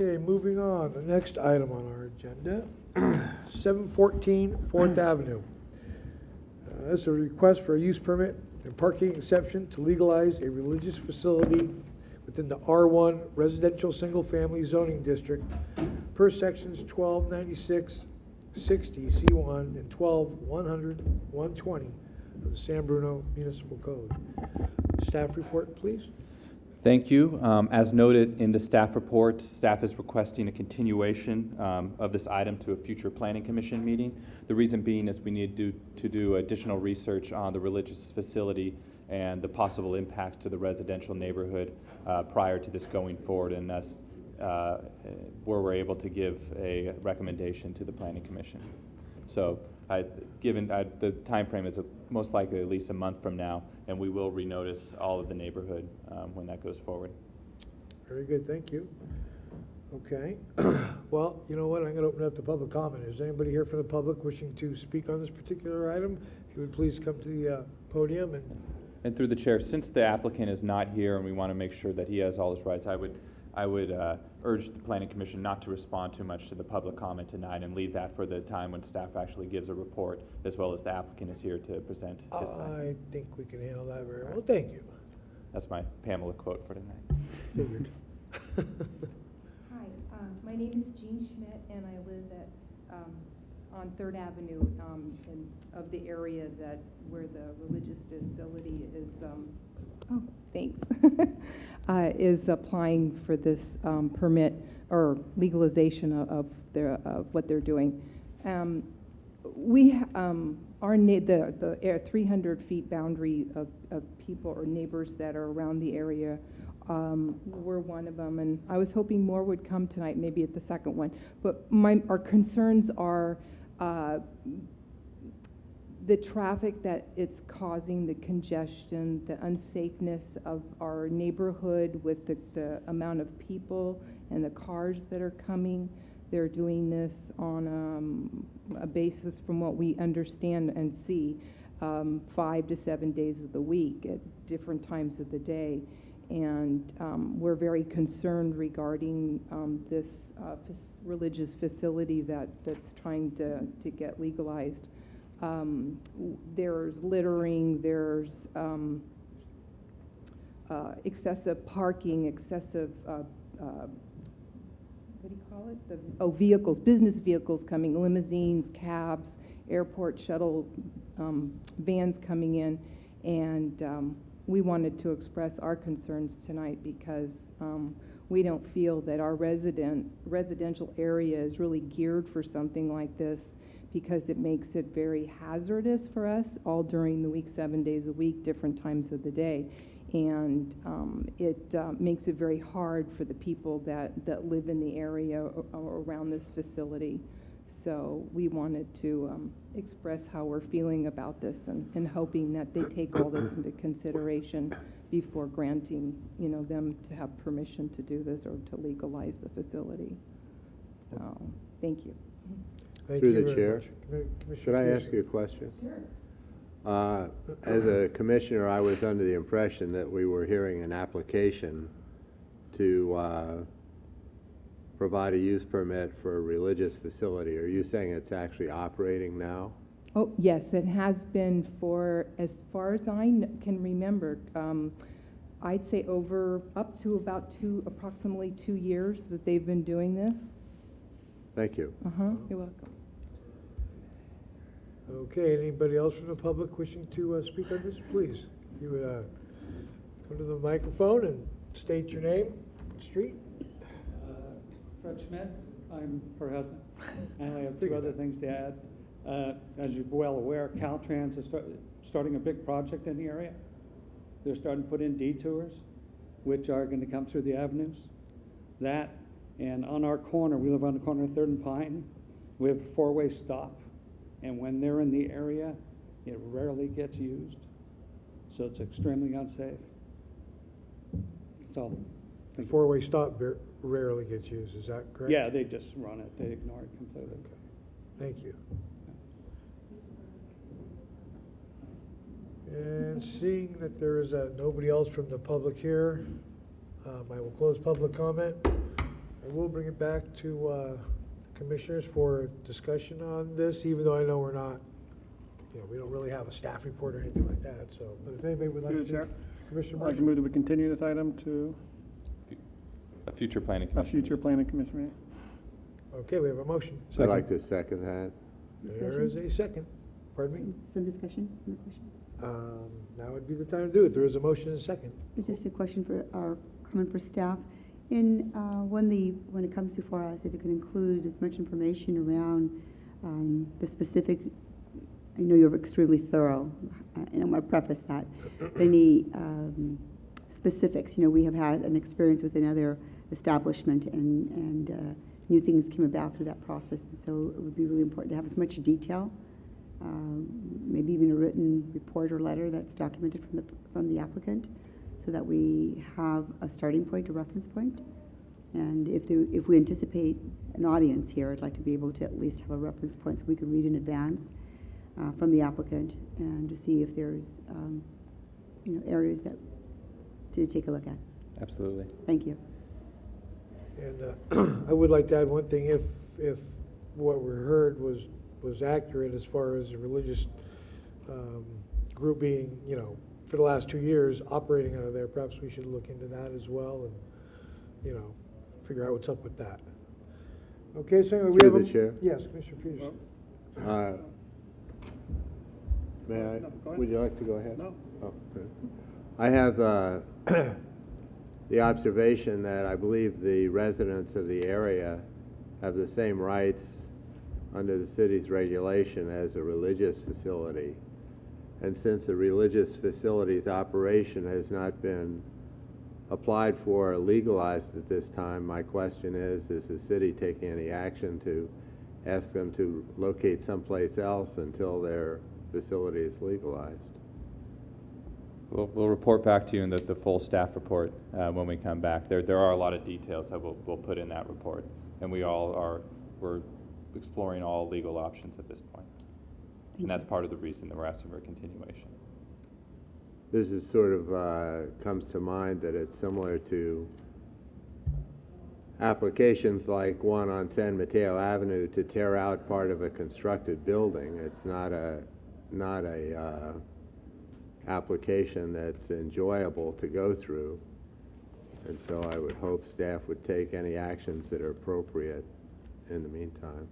Okay, moving on. The next item on our agenda, 714 4th Avenue. This is a request for a use permit and parking exception to legalize a religious facility within the R1 Residential Single Family Zoning District per sections 1296, 60 C1 and 12-100, 120 of the San Bruno Municipal Code. Staff report, please. Thank you. As noted in the staff report, staff is requesting a continuation of this item to a future Planning Commission meeting. The reason being is we need to do additional research on the religious facility and the possible impacts to the residential neighborhood prior to this going forward, and that's where we're able to give a recommendation to the Planning Commission. So given the time frame is most likely at least a month from now, and we will renotice all of the neighborhood when that goes forward. Very good, thank you. Okay, well, you know what, I'm going to open up to public comment. Is anybody here from the public wishing to speak on this particular item? If you would please come to the podium. And through the chair, since the applicant is not here and we want to make sure that he has all his rights, I would urge the Planning Commission not to respond too much to the public comment tonight and leave that for the time when staff actually gives a report, as well as the applicant is here to present his side. I think we can handle that very well. Thank you. That's my Pamela quote for tonight. Figured. Hi, my name is Jean Schmidt, and I live at on 3rd Avenue of the area where the religious facility is. Oh, thanks. Is applying for this permit or legalization of what they're doing. We the 300 feet boundary of people or neighbors that are around the area. We're one of them, and I was hoping more would come tonight, maybe at the second one. But our concerns are the traffic that it's causing, the congestion, the unsafeness of our neighborhood with the amount of people and the cars that are coming. They're doing this on a basis, from what we understand and see, 5 to 7 days of the week at different times of the day. And we're very concerned regarding this religious facility that's trying to get legalized. There's littering, there's excessive parking, excessive, what do you call it? Vehicles, business vehicles coming, limousines, cabs, airport shuttle vans coming in. And we wanted to express our concerns tonight because we don't feel that our residential area is really geared for something like this, because it makes it very hazardous for us all during the week, 7 days a week, different times of the day. And it makes it very hard for the people that live in the area or around this facility. So we wanted to express how we're feeling about this and hoping that they take all this into consideration before granting, them to have permission to do this or to legalize the facility. So, thank you. Thank Through you the chair, should I ask you a question? Sure. As a commissioner, I was under the impression that we were hearing an application to provide a use permit for a religious facility. Are you saying it's actually operating now? Oh, yes, it has been for, as far as I can remember, I'd say up to about approximately 2 years that they've been doing this. Thank you. You're welcome. Okay, anybody else from the public wishing to speak on this, please? You would come to the microphone and state your name, street. Fred Schmidt, I'm her husband. I only have 2 other things to add. As you're well aware, Caltrans is starting a big project in the area. They're starting to put in detours, which are going to come through the avenues. That, and on our corner, we live on the corner of 3rd and Pine, we have a 4-way stop. And when they're in the area, it rarely gets used. So it's extremely unsafe. That's all. The 4-way stop rarely gets used, is that correct? Yeah, they just run it. They ignore it completely. Okay. Thank you. And seeing that there is nobody else from the public here, I will close public comment. I will bring it back to commissioners for discussion on this, even though I know we're not, we don't really have a staff report or anything like that, so, but if anybody would like Through to. the chair. Commissioner I'd like to Marshall? move that we continue this item to A future planning a commission. future planning commission meeting. Okay, we have a motion. I'd like to second that. There is a second. Pardon me? Some discussion on the question? Now would be the time to do it. There is a motion and a second. It's just a question for, or comment for staff. When it comes before us, if it can include as much information around the specific, I know you're extremely thorough, and I want to preface that. Any specifics, we have had an experience with another establishment and new things came about through that process. And so it would be really important to have as much detail, maybe even a written report or letter that's documented from the applicant, so that we have a starting point, a reference point. And if we anticipate an audience here, I'd like to be able to at least have a reference point so we can read in advance from the applicant and to see if there's areas that to take a look at. Absolutely. Thank you. And I would like to add one thing, if what we heard was accurate as far as the religious group being, for the last 2 years operating out of there, perhaps we should look into that as well and, figure out what's up with that. Okay, so anyway, we Through have the chair? Yes, Commissioner Peterson. May I, No, go ahead. would you like to go ahead? No. Oh, good. I have the observation that I believe the residents of the area have the same rights under the city's regulation as a religious facility. And since the religious facility's operation has not been applied for or legalized at this time, my question is the city taking any action to ask them to locate someplace else until their facility is legalized? We'll report back to you in the full staff report when we come back. There are a lot of details that we'll put in that report, and we're exploring all legal options at this point. And that's part of the reason that we're asking for a continuation. This is sort of, comes to mind that it's similar to applications like one on San Mateo Avenue to tear out part of a constructed building. It's not a application that's enjoyable to go through. And so I would hope staff would take any actions that are appropriate in the meantime.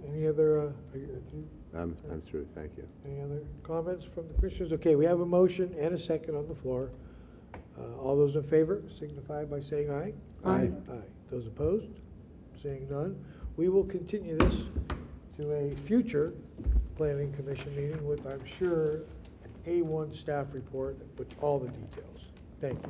Any other, are you through? I'm through, thank you. Any other comments from the commissioners? Okay, we have a motion and a second on the floor. All those in favor signify by saying aye. Aye. Aye. Those opposed? Saying none. We will continue this to a future planning commission meeting with, I'm sure, an A1 staff report with all the details. Thank you.